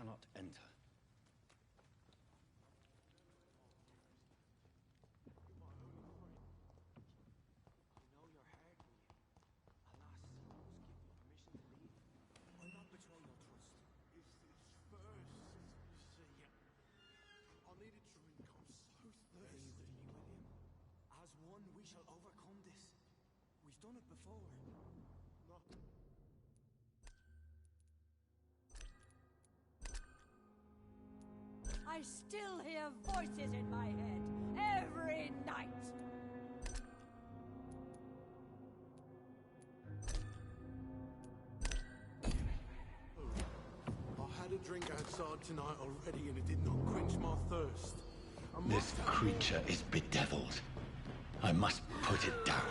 cannot enter. We shall overcome this. We've done it before. No. I still hear voices in my head every night. I had a drink outside tonight already and it did not quench my thirst. This creature is bedeviled. I must put it down.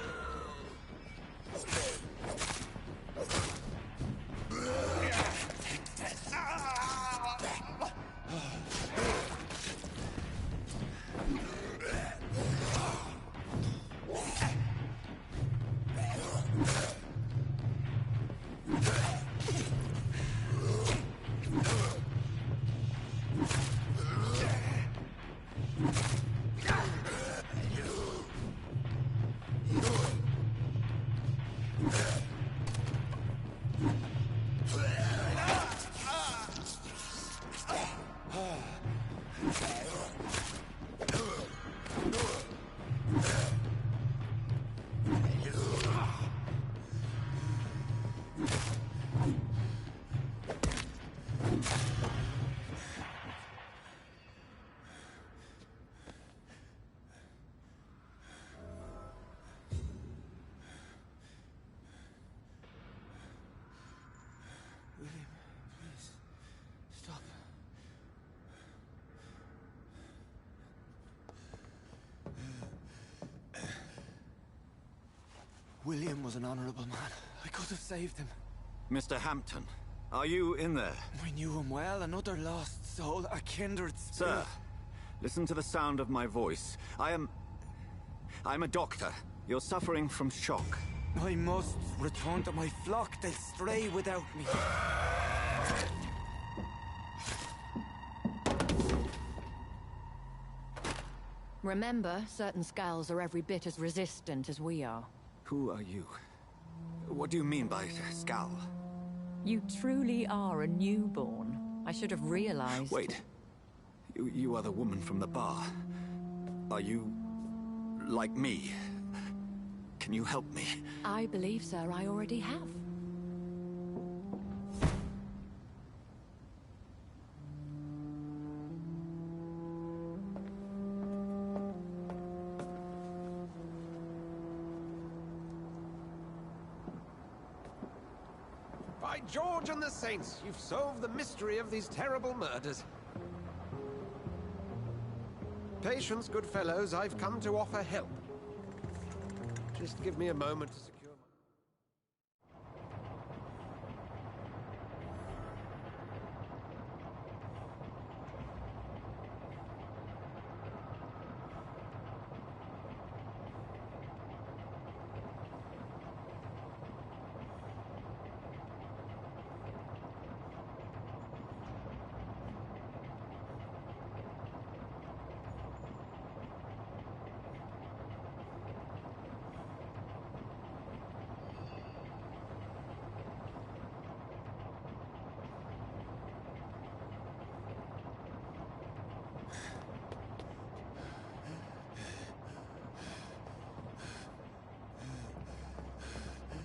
William, please, stop. William was an honorable man. I could have saved him. Mr. Hampton, are you in there? We knew him well, another lost soul, a kindred spirit. Sir, listen to the sound of my voice. I'm a doctor. You're suffering from shock. I must return to my flock. They'll stray without me. Remember, certain skulls are every bit as resistant as we are. Who are you? What do you mean by Skal? You truly are a newborn. I should have realized. Wait. You are the woman from the bar. Are you... like me? Can you help me? I believe, sir, I already have. By George and the Saints, you've solved the mystery of these terrible murders. Patience, good fellows, I've come to offer help. Just give me a moment to secure my...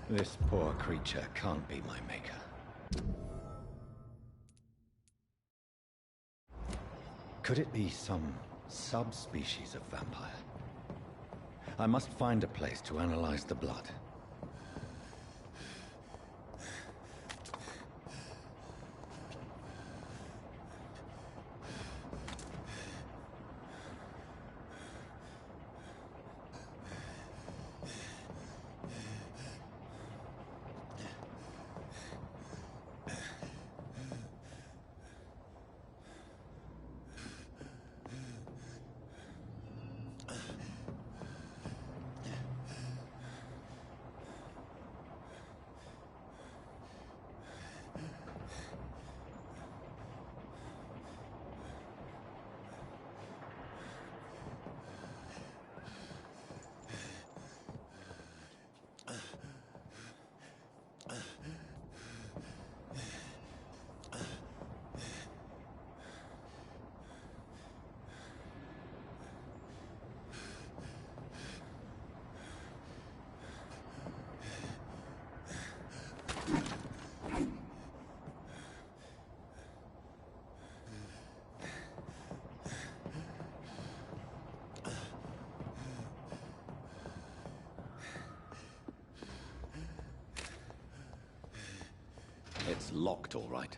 This poor creature can't be my maker. Could it be some subspecies of vampire? I must find a place to analyze the blood. It's locked, all right.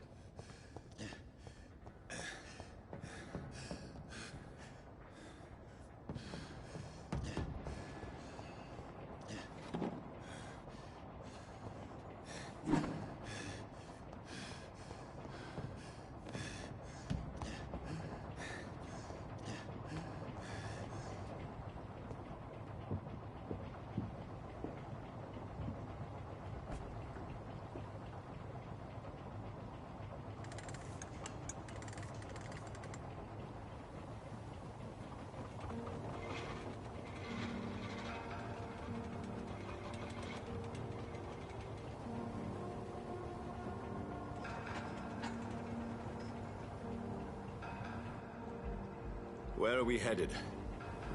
Where are we headed?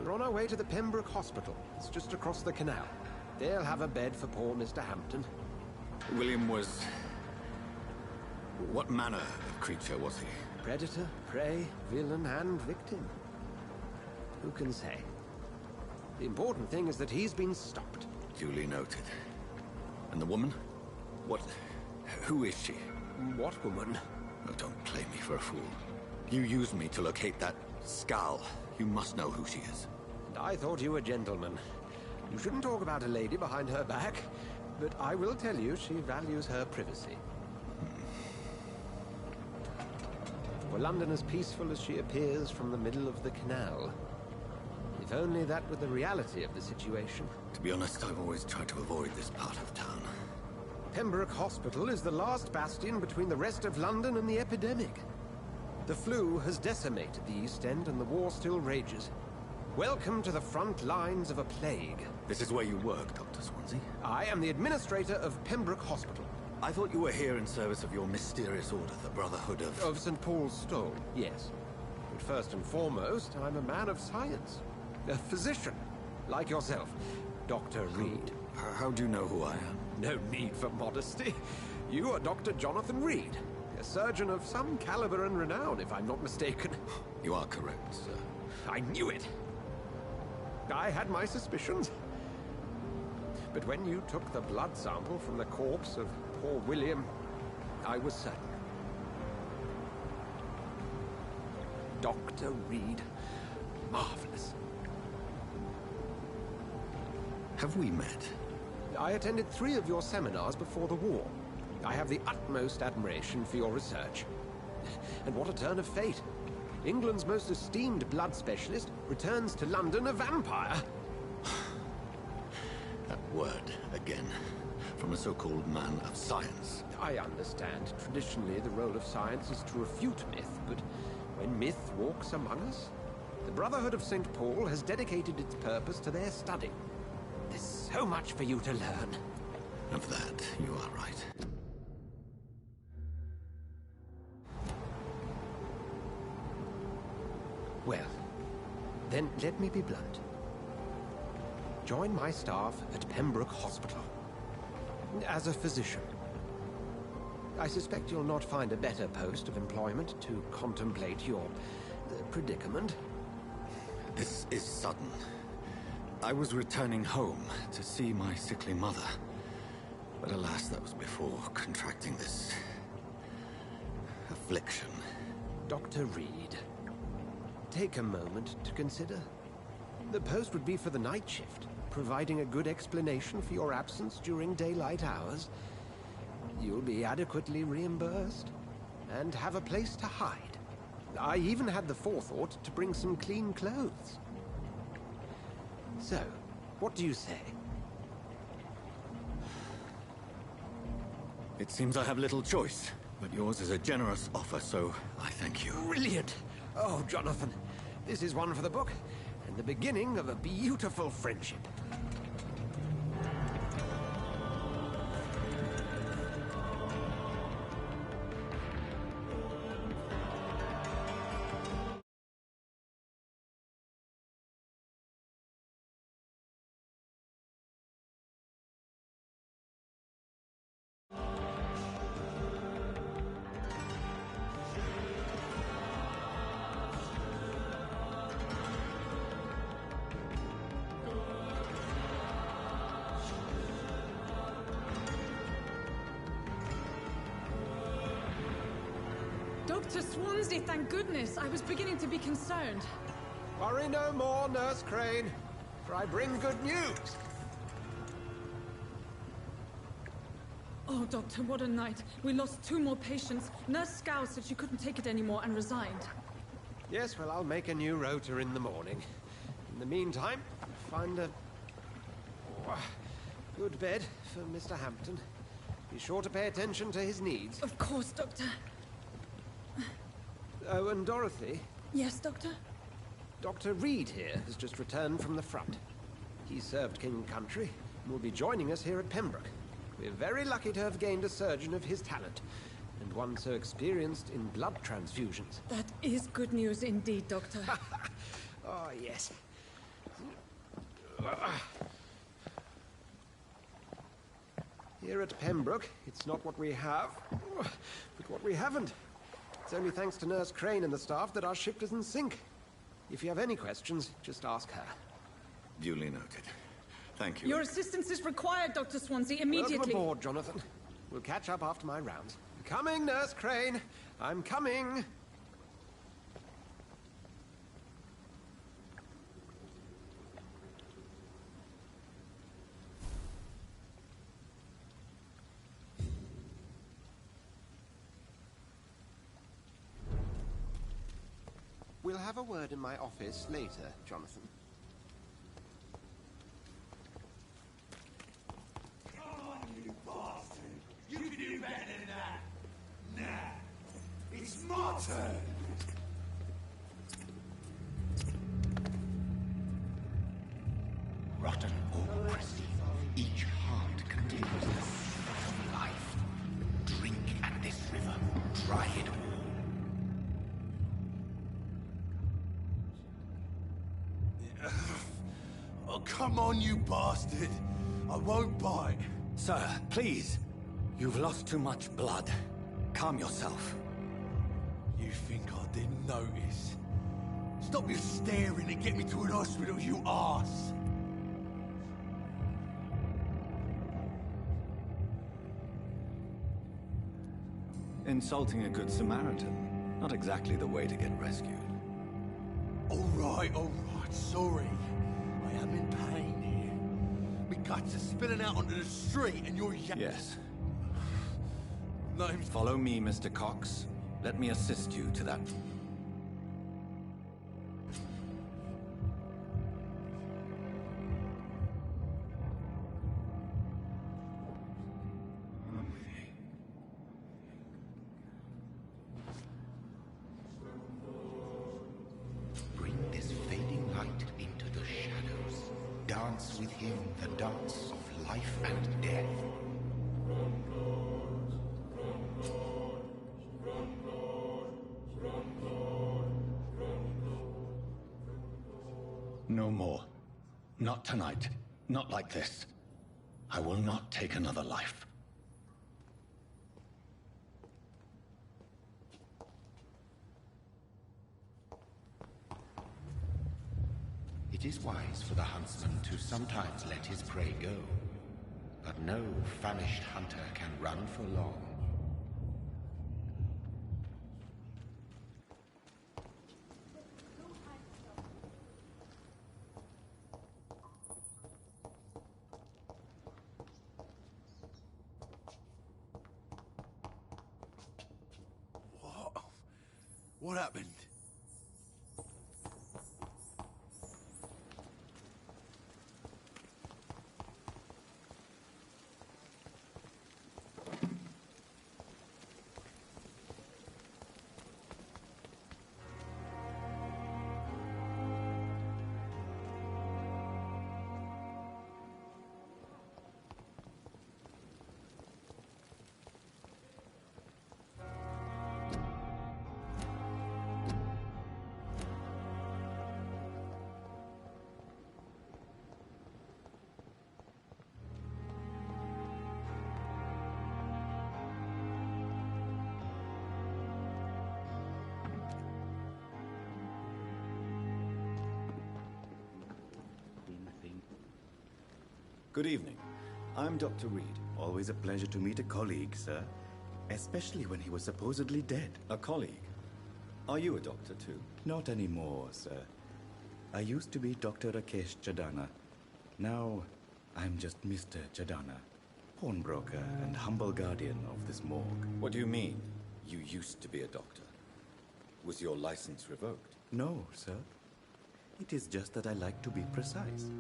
We're on our way to the Pembroke Hospital. It's just across the canal. They'll have a bed for poor Mr. Hampton. William was... What manner of creature was he? Predator, prey, villain, and victim. Who can say? The important thing is that he's been stopped. Duly noted. And the woman? What... Who is she? What woman? Oh, don't play me for a fool. You used me to locate that Skal. You must know who she is. And I thought you a gentleman. You shouldn't talk about a lady behind her back, but I will tell you she values her privacy. Were London as peaceful as she appears from the middle of the canal? If only that were the reality of the situation. To be honest, I've always tried to avoid this part of town. Pembroke Hospital is the last bastion between the rest of London and the epidemic. The flu has decimated the East End and the war still rages. Welcome to the front lines of a plague. This is where you work, Dr. Swansea? I am the administrator of Pembroke Hospital. I thought you were here in service of your mysterious order, the Brotherhood of... Of St. Paul's Stole, yes. But first and foremost, I'm a man of science. A physician, like yourself, Dr. Reed. How do you know who I am? No need for modesty. You are Dr. Jonathan Reed, a surgeon of some caliber and renown, if I'm not mistaken. You are correct, sir. I knew it. I had my suspicions. But when you took the blood sample from the corpse of poor William, I was certain. Dr. Reed. Marvelous. Have we met? I attended 3 of your seminars before the war. I have the utmost admiration for your research. And what a turn of fate. England's most esteemed blood specialist returns to London a vampire. That word, again, from a so-called man of science. I understand. Traditionally, the role of science is to refute myth, but when myth walks among us, the Brotherhood of St. Paul has dedicated its purpose to their study. There's so much for you to learn. Of that, you are right. Well, then let me be blunt. Join my staff at Pembroke Hospital. As a physician. I suspect you'll not find a better post of employment to contemplate your predicament. This is sudden. I was returning home to see my sickly mother. But alas, that was before contracting this... affliction. Dr. Reed, take a moment to consider. The post would be for the night shift, providing a good explanation for your absence during daylight hours. You'll be adequately reimbursed, and have a place to hide. I even had the forethought to bring some clean clothes. So, what do you say? It seems I have little choice, but yours is a generous offer, so I thank you. Brilliant! Oh, Jonathan, this is one for the book, and the beginning of a beautiful friendship. Dr. Swansea, thank goodness. I was beginning to be concerned. Worry no more, Nurse Crane, for I bring good news. Oh, Doctor, what a night. We lost 2 more patients. Nurse Scowl said she couldn't take it anymore and resigned. Yes, well, I'll make a new rota in the morning. In the meantime, find a good bed for Mr. Hampton. Be sure to pay attention to his needs. Of course, Doctor. Oh, and Dorothy, Yes, Doctor? Dr. Reed here has just returned from the front. He served King and Country and will be joining us here at Pembroke. We're very lucky to have gained a surgeon of his talent, and one so experienced in blood transfusions. That is good news indeed, Doctor. Oh, yes. Here at Pembroke, it's not what we have, but what we haven't. It's only thanks to Nurse Crane and the staff that our ship doesn't sink. If you have any questions, just ask her. Duly noted. Thank you. Your assistance is required, Dr. Swansea, immediately. Welcome aboard, Jonathan. We'll catch up after my rounds. Coming, Nurse Crane. I'm coming. We'll have a word in my office later, Jonathan. Come on, you bastard! You can do better than that! Nah! It's my turn! Rotten autocracy. Each heart contains the secret of life. Drink at this river. Try it all. Oh, come on, you bastard! I won't bite. Sir, please. You've lost too much blood. Calm yourself. You think I didn't notice? Stop your staring and get me to an hospital, you arse! Insulting a good Samaritan. Not exactly the way to get rescued. All right, sorry. I am in pain here. My guts are spilling out onto the street and you're Yes. Name's... Follow me, Mr. Cox. Let me assist you to that... Bring this fading light into the shadows. Dance with him the dance of life and death. No more. Not tonight. Not like this. I will not take another life. It is wise for the huntsman to sometimes let his prey go. But no famished hunter can run for long. What happened? Good evening. I'm Dr. Reed. Always a pleasure to meet a colleague, sir. Especially when he was supposedly dead. A colleague? Are you a doctor too? Not anymore, sir. I used to be Dr. Rakesh Chadana. Now, I'm just Mr. Chadana, pawnbroker and humble guardian of this morgue. What do you mean, you used to be a doctor? Was your license revoked? No, sir. It is just that I like to be precise.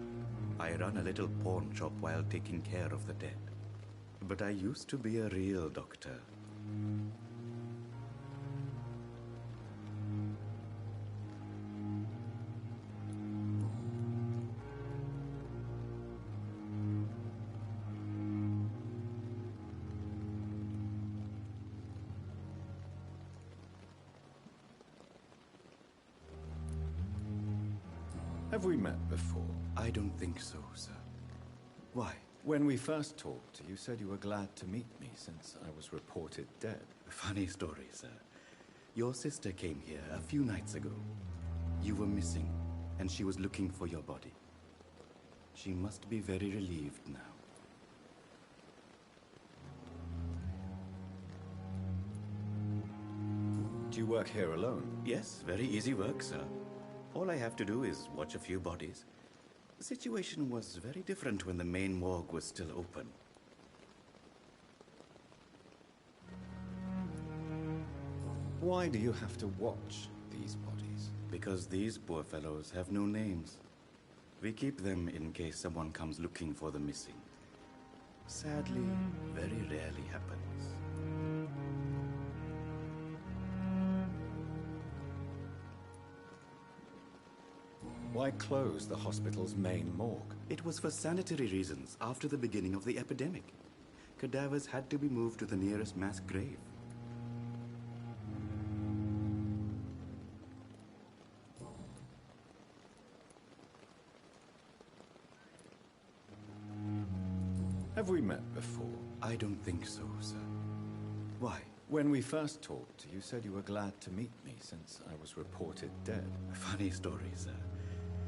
I run a little pawn shop while taking care of the dead. But I used to be a real doctor. Have we met before? I don't think so, sir. Why? When we first talked, you said you were glad to meet me since I was reported dead. Funny story, sir. Your sister came here a few nights ago. You were missing, and she was looking for your body. She must be very relieved now. Do you work here alone? Yes, very easy work, sir. All I have to do is watch a few bodies. The situation was very different when the main morgue was still open. Why do you have to watch these bodies? Because these poor fellows have no names. We keep them in case someone comes looking for the missing. Sadly, very rarely happens. Why close the hospital's main morgue? It was for sanitary reasons after the beginning of the epidemic. Cadavers had to be moved to the nearest mass grave. Have we met before? I don't think so, sir. Why? When we first talked, you said you were glad to meet me since I was reported dead. Funny story, sir.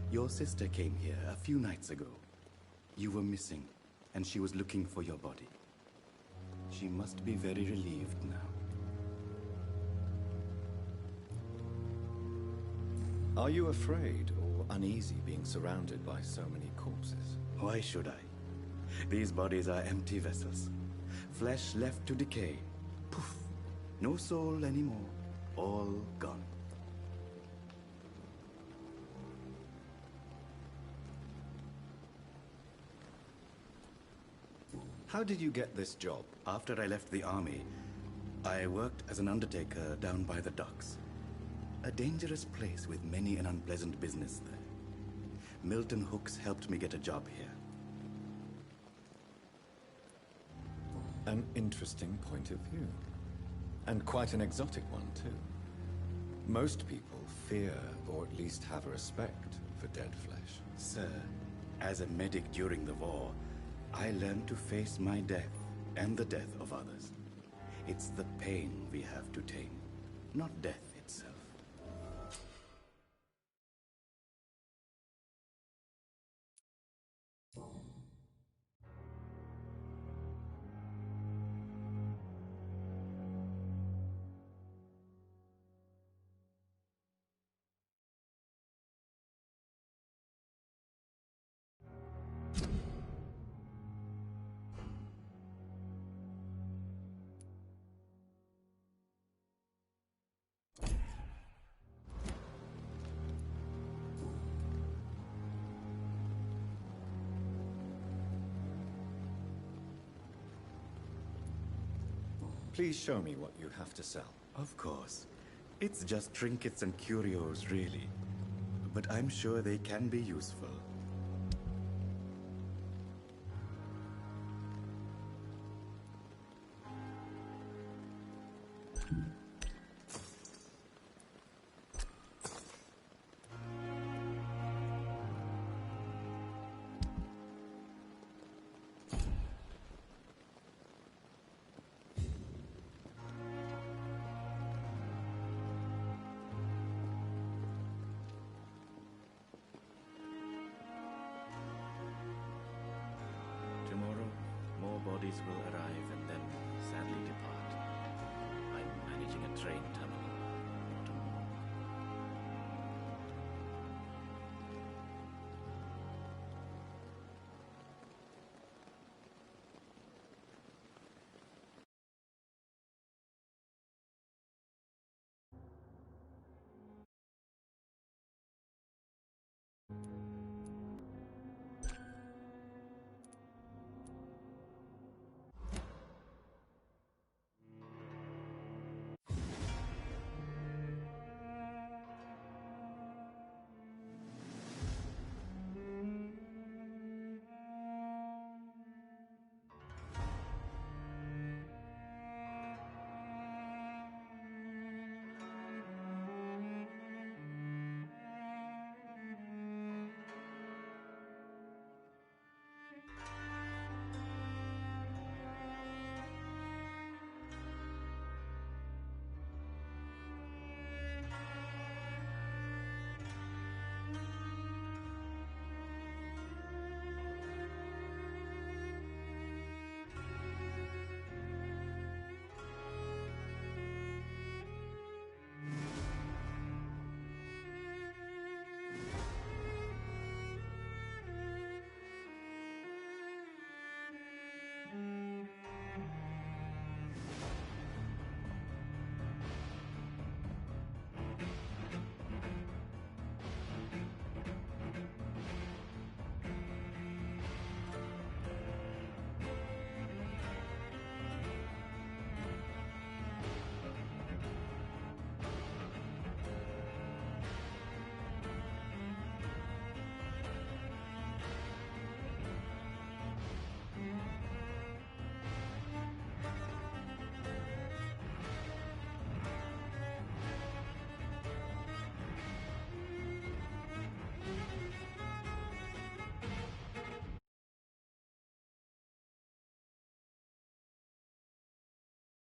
Your sister came here a few nights ago. You were missing, and she was looking for your body. She must be very relieved now. Are you afraid or uneasy being surrounded by so many corpses? Why should I? These bodies are empty vessels. Flesh left to decay. Poof. No soul anymore. All gone. How did you get this job? After I left the army, I worked as an undertaker down by the docks. A dangerous place with many an unpleasant business there. Milton Hooks helped me get a job here. An interesting point of view. And quite an exotic one, too. Most people fear, or at least have a respect, for dead flesh. Sir, as a medic during the war, I learned to face my death and the death of others. It's the pain we have to tame, not death itself. Please show me what you have to sell. Of course. It's just trinkets and curios, really. But I'm sure they can be useful. Tomorrow, more bodies will